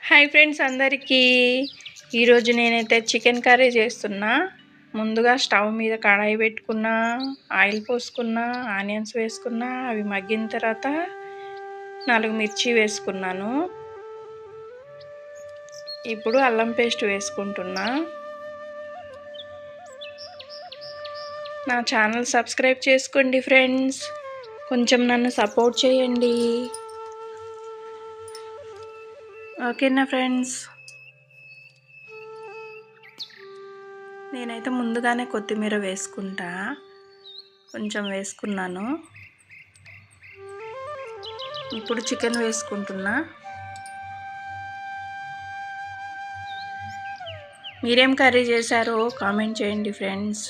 Hi friends అందరికీ ఈరోజు నేనైతే చికెన్ కర్రీ చేస్తున్నా. ముందుగా స్టవ్ మీద కడాయి పెట్టుకున్నా, ఆయిల్ పోసుకున్నా, ఆనియన్స్ వేసుకున్నా. అవి మగ్గిన తర్వాత 4 మిర్చి వేసుకున్నాను. ఇప్పుడు అల్లం పేస్ట్ వేసుకుంటున్నా. నా ఛానల్ సబ్స్క్రైబ్ చేసుకోండి ఫ్రెండ్స్, కొంచెం నన్ను సపోర్ట్ చేయండి. ఓకేనా ఫ్రెండ్స్? నేనైతే ముందుగానే కొత్తిమీర వేసుకుంటా, కొంచెం వేసుకున్నాను. ఇప్పుడు చికెన్ వేసుకుంటున్నా. మీరేం కర్రీ చేశారో కామెంట్ చేయండి ఫ్రెండ్స్.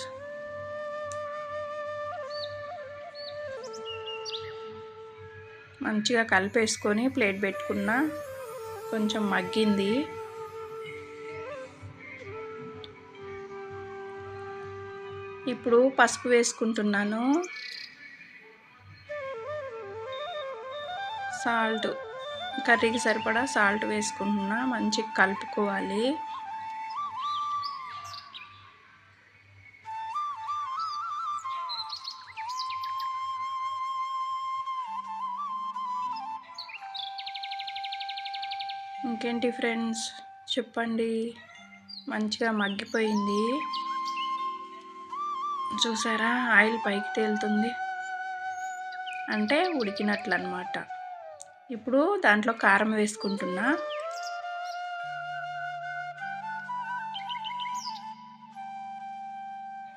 మంచిగా కలిపేసుకొని ప్లేట్ పెట్టుకున్నా. కొంచెం మగ్గింది. ఇప్పుడు పసుపు వేసుకుంటున్నాను. సాల్ట్, కర్రీకి సరిపడా సాల్ట్ వేసుకుంటున్నా. మంచిగా కలుపుకోవాలి. ఇంకేంటి ఫ్రెండ్స్ చెప్పండి. మంచిగా మగ్గిపోయింది. చూసారా, ఆయిల్ పైకి తేలుతుంది అంటే ఉడికినట్లు అన్నమాట. ఇప్పుడు దాంట్లో కారం వేసుకుంటున్నా.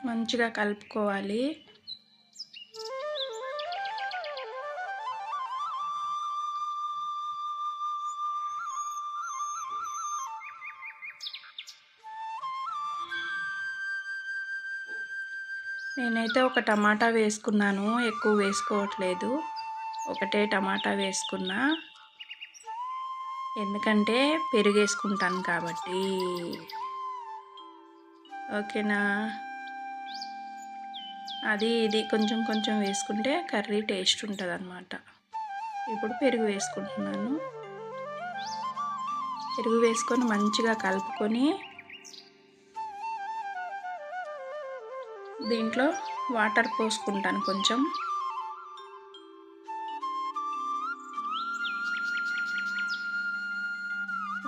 మంచిగా కలుపుకోవాలి. నేనైతే ఒక టమాటా వేసుకున్నాను, ఎక్కువ వేసుకోవట్లేదు. ఒకటే టమాటా వేసుకున్నా, ఎందుకంటే పెరుగు వేసుకుంటాను కాబట్టి. ఓకేనా? అది ఇది కొంచెం కొంచెం వేసుకుంటే కర్రీ టేస్ట్ ఉంటుంది అన్నమాట. ఇప్పుడు పెరుగు వేసుకుంటున్నాను. పెరుగు వేసుకొని మంచిగా కలుపుకొని దీంట్లో వాటర్ పోసుకుంటాను కొంచెం.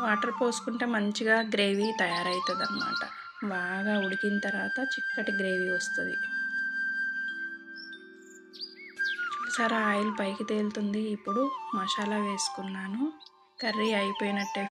వాటర్ పోసుకుంటే మంచిగా గ్రేవీ తయారవుతుంది అన్నమాట. బాగా ఉడికిన తర్వాత చిక్కటి గ్రేవీ వస్తుంది. చూసారా, ఆయిల్ పైకి తేలుతుంది. ఇప్పుడు మసాలా వేసుకున్నాను. కర్రీ అయిపోయినట్టే